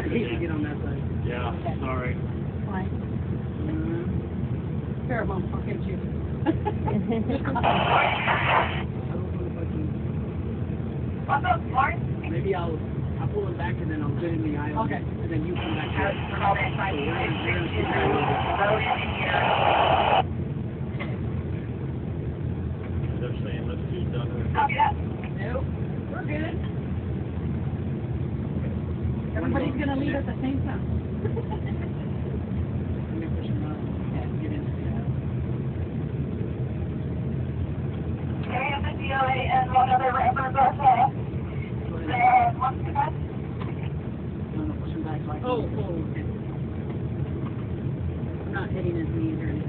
hate to get on that side. Yeah, Okay. sorry. Why? Fair, Mom, I'll get you. What's up, Mark? Maybe I'll pull it back and then I'll get in the aisle. Okay. And then you come back here. They're saying let's do done. Copy that. Nope, we're good. Everybody's going to leave at the same time. Let me push him out and get into the aisle. Carry up the DOA and one other reference also. And one to that. You want to push him back like Oh, okay. I'm not hitting his knees or anything.